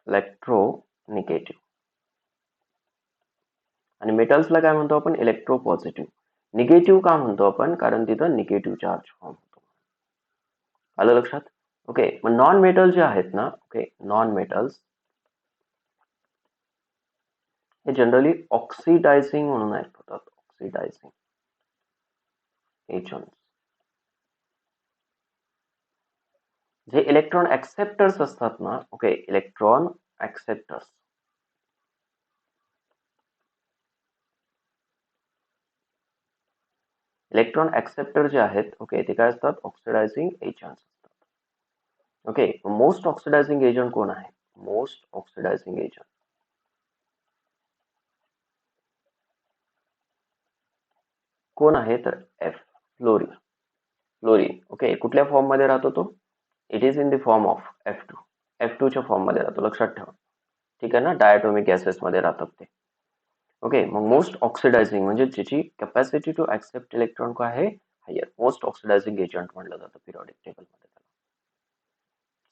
इलेक्ट्रोनिगेटिव्ह. आणि मेटल्सला काय म्हणतो आपण? इलेक्ट्रोपॉझिटिव्ह. निगेटिव्ह का म्हणतो आपण? कारण तिथं निगेटिव्ह चार्ज फॉर्म होतो. आलं लक्षात? ओके, मग नॉन मेटल जे आहेत ना ओके, नॉन मेटल्स हे जनरली ऑक्सिडायझिंग म्हणून ऍक्ट होतात. Oxidizing agent. जे इलेक्ट्रॉन ऍक्सेप्टर्स असतात ना okay, electron acceptors, electron acceptor जे आहेत ओके, ते काय असतात? ऑक्सिडायझिंग एजंट्स असतात. ओके, मोस्ट ऑक्सिडायझिंग एजंट कोण आहे? मोस्ट ऑक्सिडायझिंग एजंट कोण आहे? तर एफ, फ्लोरीन. फ्लोरीन ओके, कुठल्या फॉर्म मध्ये राहतो तो? It is in the form of F2. F2 च्या फॉर्म मध्ये राहतो, लक्षात ठेवा. ठीक आहे ना? डायटोमिक गॅसेस मध्ये राहतात ते. ओके, मग मोस्ट ऑक्सिडायझिंग म्हणजे ज्याची कॅपॅसिटी टू ऍक्सेप्ट इलेक्ट्रॉन काय आहे? हायर. मोस्ट ऑक्सिडायझिंग एजंट म्हणलं जातं पिरियॉडिक टेबल मध्ये त्याला.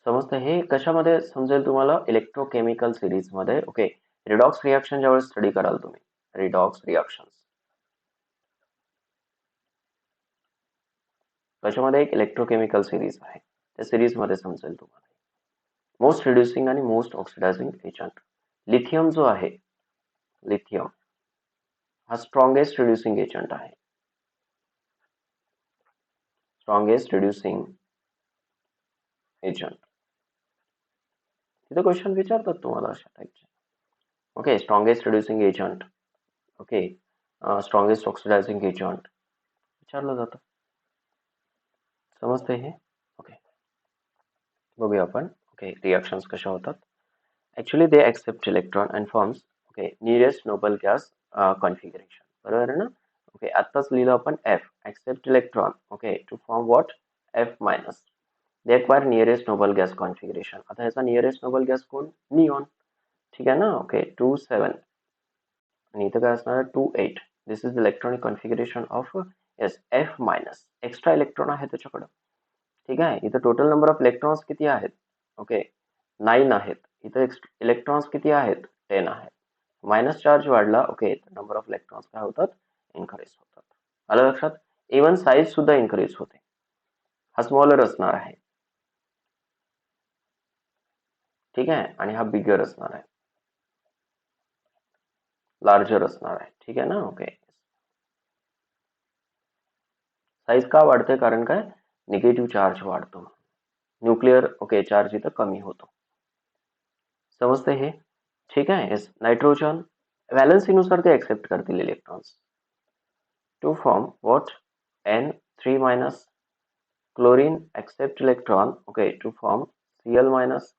समजतं हे? कशामध्ये समजेल तुम्हाला? इलेक्ट्रोकेमिकल सिरीज मध्ये. ओके, रिडॉक्स रिॲक्शन ज्यावेळेस स्टडी कराल तुम्ही, रिडॉक्स रिॲक्शन त्याच्यामध्ये एक इलेक्ट्रोकेमिकल सिरीज आहे, त्या सिरीज मध्ये समजेल तुम्हाला. मोस्ट रिड्युसिंग आणि मोस्ट ऑक्सिडायझिंग एजंट. लिथियम जो आहे, लिथियम हा स्ट्रॉंगेस्ट रिड्युसिंग एजंट आहे. Strongest reducing agent. तिथे क्वेश्चन विचारतात तुम्हाला अशा टाईपचे. Okay, strongest reducing agent okay, strongest oxidizing agent विचारलं जातं. समजते हे? ओके, बघूया आपण. ओके, रिॲक्शन्स कशा होतात. Actually they accept electron and forms okay nearest noble gas configuration, बरोबर आहे ना? ओके, आत्ताच लिहिलं आपण F accept electron okay to form what? F minus. They acquire nearest noble gas configuration. आता ह्याचा नियरेस्ट नोबल गॅस कोण? निऑन. ठीक आहे ना? ओके, 2 7 आणि इथं काय असणार? 2 8. This is electronic configuration of yes F minus. Extra electron आहे त्याच्याकडं. ठीक आहे. इथं टोटल नंबर ऑफ इलेक्ट्रॉन्स किती आहेत? ओके 9 आहेत. इथं इलेक्ट्रॉन्स किती आहेत? 10 आहेत. मायनस चार्ज वाढला ओके नंबर ऑफ इलेक्ट्रॉन्स काय होतात? इन्क्रीज होतात. आलं लक्षात? इव्हन साईज सुद्धा इन्क्रीज होते. हा स्मॉलर असणार आहे. ठीक आहे. आणि हा बिगर असणार आहे. लार्जर असणार आहे. ठीक आहे ना? ओके. साईज का वाढते? कारण काय? निगेटिव्ह चार्ज वाढतो. न्यूक्लिअर ओके चार्ज इथं कमी होतो. समजते हे? ठीक आहे. येस. नायट्रोजन व्हॅलन्सीनुसार ते एक्सेप्ट करतील electrons to form what N3 minus. Chlorine accept electron okay to form Cl minus.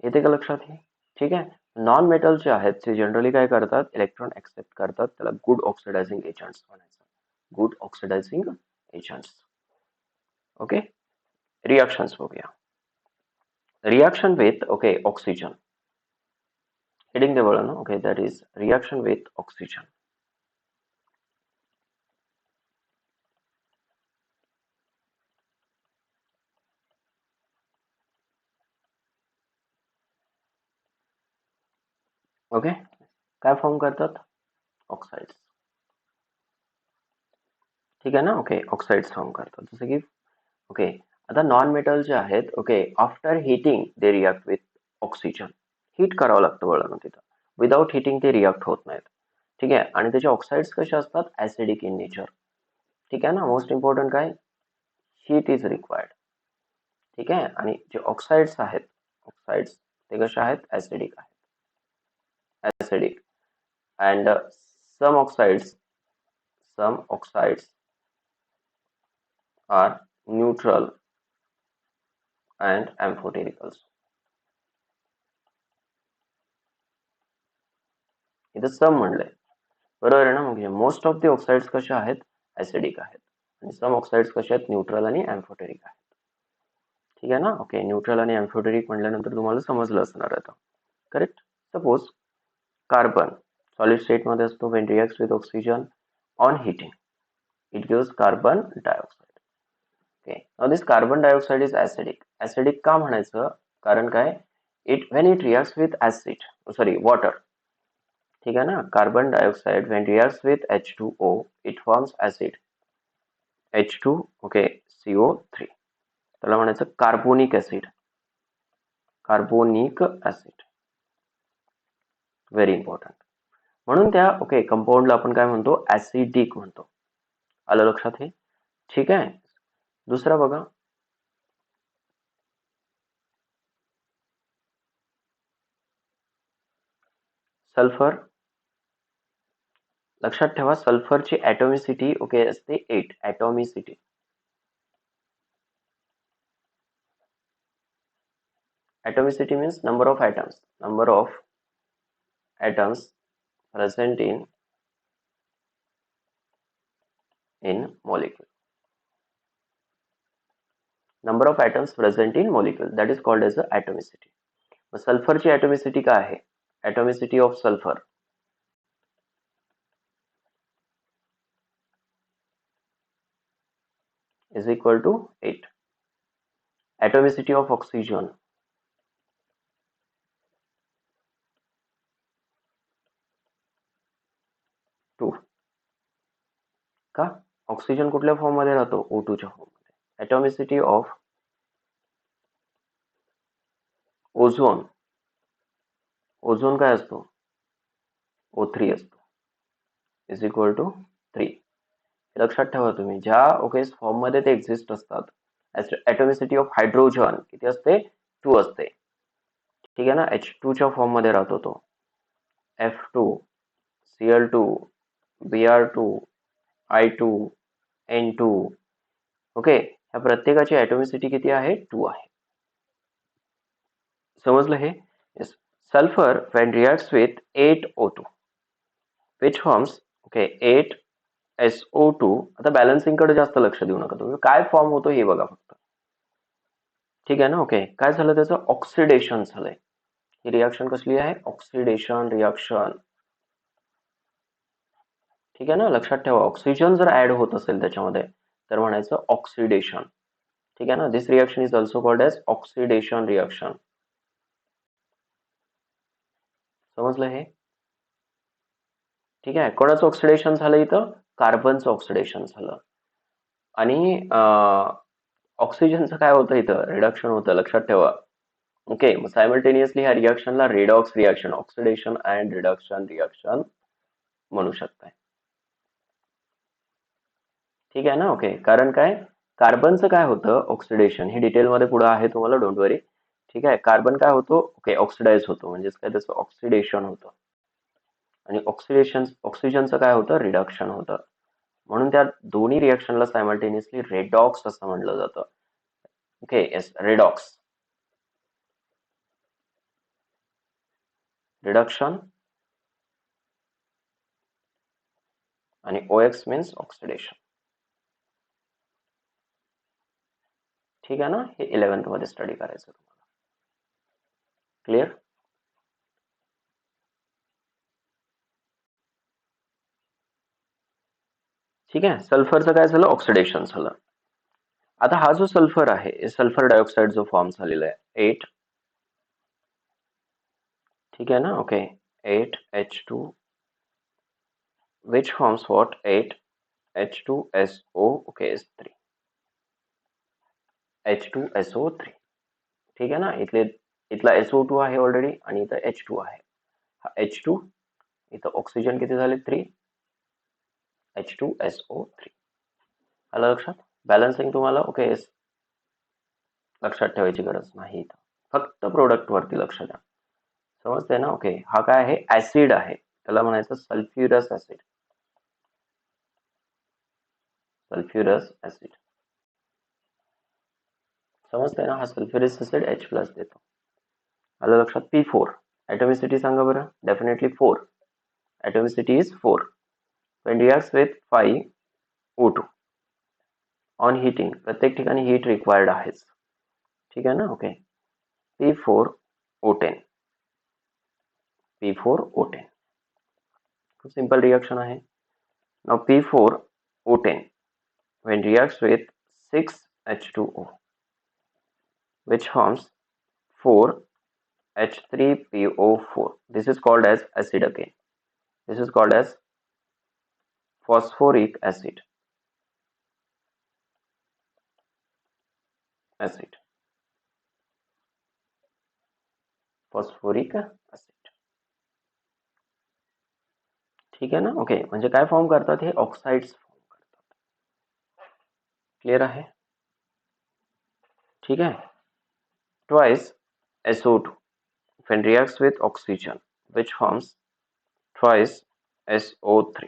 येते का लक्षात हे? ठीक आहे. नॉन मेटल जे आहेत ते जनरली काय करतात? इलेक्ट्रॉन एक्सेप्ट करतात. त्याला गुड ऑक्सिडायझिंग एजंट्स म्हणायचं. Good oxidizing agents. Okay. Reactions बघूया. Reaction with okay oxygen. Heading दे बघा ना. Okay that is reaction with oxygen. Okay काय फॉर्म करतात? ऑक्साइड्स. ठीक आहे ना? ओके ऑक्साइड्स फॉर्म करतात. जसं की ओके आता नॉन मेटल जे आहेत okay after heating they react with oxygen. Heat करावं लागतं बघा ना तिथं. विदाउट हिटिंग ते रिॲक्ट होत नाहीत. ठीक आहे. आणि त्याचे ऑक्साइड्स कसे असतात? Acidic in nature. ठीक आहे ना? मोस्ट इम्पॉर्टंट काय? Heat is required. ठीक आहे. आणि जे ऑक्साइड्स आहेत ऑक्साइड्स ते कसे आहेत? ऍसिडिक आहेत. Acidic and some oxides are neutral and amphoteric also. इथं सम म्हणलंय बरोबर आहे ना? म्हणजे मोस्ट ऑफ द ऑक्साइड्स कसे आहेत? ऍसिडिक आहेत. आणि सम ऑक्साइड्स कसे आहेत? न्यूट्रल आणि एम्फोटेरिक आहेत. ठीक आहे ना? ओके न्यूट्रल आणि एम्फोटेरिक म्हटल्यानंतर तुम्हाला समजलं असणार आता. करेक्ट. सपोज कार्बन सॉलिड स्टेटमध्ये असतो. When reacts with oxygen on heating it gives carbon dioxide. Okay now this carbon dioxide is acidic. Acidic का म्हणायचं? कारण काय? when it reacts with acid sorry water. ठीक है ना? Carbon dioxide when reacts with H2O it forms acid H2 okay CO3. त्याला म्हणायचं carbonic acid. Carbonic acid very important. म्हणून त्या ओके कंपाऊंडला आपण काय म्हणतो? ऍसिडिक म्हणतो. आलं लक्षात हे? ठीक आहे. दुसरा बघा सल्फर. लक्षात ठेवा सल्फरची ॲटॉमिसिटी ओके असते 8. ॲटॉमिसिटी atomicity means number of atoms present in molecule. Number of atoms present in molecule that is called as the atomicity. मग सल्फरची ॲटॉमिसिटी काय आहे? Atomicity of sulphur is equal to 8. Atomicity of oxygen two. का? Oxygen कुठल्या form मध्ये राहतो? O2 च्या form मध्ये. ॲटॉमिसिटी of ozone. Ozone काय असतो? O3 असतो. Is equal to 3. लक्षात ठेवा तुम्ही ज्या ओके फॉर्म मध्ये ते एक्झिस्ट असतात. ॲटॉमिसिटी ऑफ हायड्रोजन किती असते? 2 असते. ठीक आहे ना? H2 च्या फॉर्म मध्ये राहतो तो. F2 Cl2 Br2 I2 N2 okay ह्या प्रत्येकाची ॲटॉमिसिटी किती आहे? 2 आहे. समजलं हे? Yes. Sulphur when reacts with 8O2 which forms okay 8SO2. आता बॅलन्सिंग कडे जास्त लक्ष देऊ नका तुम्ही. काय फॉर्म होतो हे बघा फक्त. ठीक आहे ना? ओके काय झालं त्याचं? ऑक्सिडेशन झालंय. ही रिॲक्शन कसली आहे? Oxidation reaction. ठीक आहे ना, लक्षात ठेवा. ऑक्सिजन जर ऍड होत असेल त्याच्यामध्ये तर म्हणायचं ऑक्सिडेशन. ठीक आहे ना, this reaction is also called as oxidation reaction. समजलं हे? ठीक आहे. कोणाचं ऑक्सिडेशन झालं इथं? कार्बनचं ऑक्सिडेशन झालं. आणि ऑक्सिजनचं काय होतं इथं? रिडक्शन होतं, लक्षात ठेवा. ओके, मग सायमल्टेनियसली ह्या रिएक्शनला redox reaction, oxidation and reduction reaction म्हणू शकताय. ठीक आहे ना. ओके, कारण काय, कार्बनचं काय होतं ऑक्सिडेशन, हे डिटेलमध्ये पुढे आहे तुम्हाला, डोंट वरी. ठीक आहे. कार्बन काय होतो? ओके, ऑक्सिडाइज होतो, म्हणजेच काय त्याचं ऑक्सिडेशन होतं. आणि ऑक्सिजनचं काय होतं? रिडक्शन होतं. म्हणून त्या दोन्ही रिएक्शनला सायमल्टेनियसली रेडॉक्स असं म्हटलं जातं. Okay, yes, redox. रिडक्शन आणि OX मीन्स ऑक्सिडेशन. ठीक आहे ना, हे 11th मध्ये स्टडी करायचं तुम्हाला. क्लिअर? ठीक आहे. सल्फरचं काय झालं? ऑक्सिडेशन झालं. आता हा जो सल्फर आहे, सल्फर डायऑक्साईड जो फॉर्म झालेला आहे 8. ठीक आहे ना. Okay, 8H2 which forms what? 8H2SO. okay, is 3 H2SO3. ठीक आहे ना, इथला SO2 आहे ऑलरेडी आणि इथं H2 आहे. हा H2, इथं ऑक्सिजन किती झाले? 3. H2SO3. आलं लक्षात? बॅलन्सिंग तुम्हाला ओके लक्षात ठेवायची गरज नाही इथं, फक्त प्रोडक्ट वरती लक्ष द्या. समजते ना? ओके, हा काय आहे? ऍसिड आहे, त्याला म्हणायचं सल्फ्युरस ऍसिड. सल्फ्युरस ऍसिड समजते ना? हा सल्फ्युरिक ऍसिड H+ देतो. आलं लक्षात? P4 ऍटॉमिसिटी सांगा बरं. Definitely 4. Atomicity is 4 when reacts with 5O2 on heating. प्रत्येक ठिकाणी हीट रिक्वायर्ड आहेच. ठीक आहे ना. Okay, P4O10. P4O10 खूप सिंपल रिएक्शन आहे. Now P4O10 when reacts with 6H2O which forms 4H3PO4. This is called as acid again. This is called as phosphoric acid. Phosphoric acid. ठीक आहे ना. ओके, म्हणजे काय फॉर्म करतात? हे ऑक्साइड्स फॉर्म करतात. क्लिअर आहे? ठीक आहे. Twice SO2 when reacts with oxygen which forms twice SO3.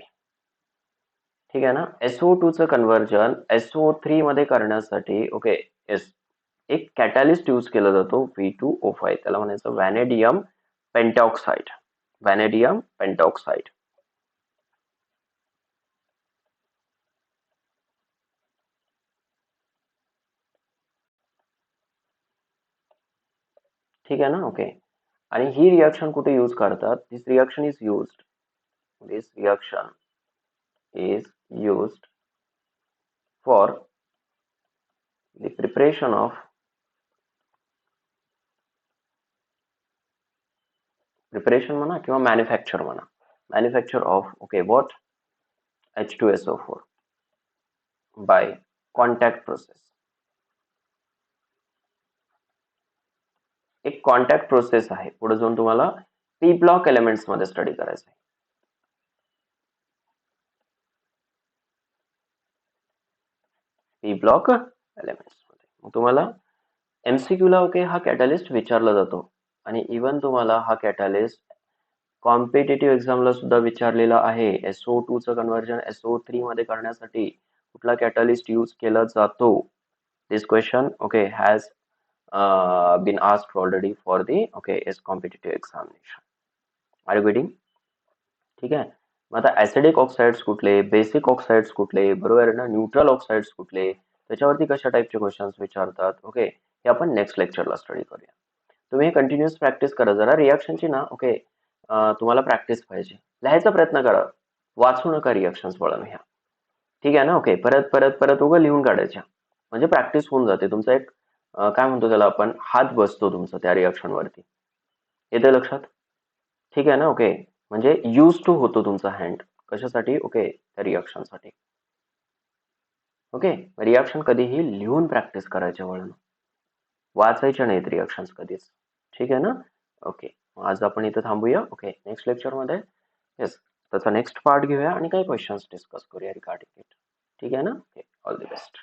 ठीक आहे ना. SO2 चं कन्व्हर्जन SO3 मध्ये करण्यासाठी ओके येस एक कॅटॅलिस्ट यूज केला जातो V2O5, त्याला म्हणायचं व्हॅनेडियम पेंटॉक्साइड. Vanadium pentoxide. ठीक आहे ना. ओके, आणि ही रिएक्शन कुठे यूज करतात? This reaction is used for the preparation of म्हणा किंवा manufacture of okay what? H2SO4 by contact process. एक कॉन्टॅक्ट प्रोसेस आहे, पुढे जाऊन तुम्हाला पी ब्लॉक एलिमेंट्स मध्ये स्टडी करायचं आहे. पी ब्लॉक एलिमेंट्स मध्ये मग तुम्हाला MCQ ला ओके हा कॅटॅलिस्ट विचारला जातो. आणि इवन तुम्हाला हा कॅटॅलिस्ट कॉम्पिटेटिव्ह एक्झामला सुद्धा विचारलेला आहे. SO2 चं कन्व्हर्जन SO3 मध्ये करण्यासाठी कुठला कॅटॅलिस्ट यूज केला जातो? This question okay has been asked already for the okay is competitive examination. Are you getting? ठीक आहे. मग आता ऍसिडिक ऑक्साइड्स कुठले, बेसिक ऑक्साइड्स कुठले, बरोबर आहे ना, न्यूट्रल ऑक्साइड्स कुठले, त्याच्यावरती कशा टाईपचे क्वेश्चन्स विचारतात ओके हे आपण नेक्स्ट लेक्चरला स्टडी करूया. तुम्ही हे कंटिन्युअस प्रॅक्टिस करा जरा रिएक्शनची ना. ओके, तुम्हाला प्रॅक्टिस पाहिजे. लिहायचा प्रयत्न करा. वाचू नका रिॲक्शन्स वळण ह्या. ठीक आहे ना? ओके. परत परत परत उगा लिहून काढायच्या. म्हणजे प्रॅक्टिस होऊन जाते. तुमचा एक काय म्हणतो त्याला आपण, हात बसतो तुमचा त्या रिॲक्शन वरती. येते लक्षात? ठीक आहे ना? ओके. म्हणजे यूज टू होतो तुमचा हँड. कशासाठी? ओके, त्या रिॲक्शनसाठी. ओके. रिॲक्शन कधीही लिहून प्रॅक्टिस करायच्या वळण. वाचायच्या नाहीत रिॲक्शन्स कधीच. ठीक आहे ना? ओके. आज आपण इथे थांबूया. ओके. नेक्स्ट लेक्चरमध्ये येस त्याचा नेक्स्ट पार्ट घेऊया आणि काही क्वेश्चन्स डिस्कस करूया रिगार्डिंग इट. ठीक आहे ना? ओके. All the best.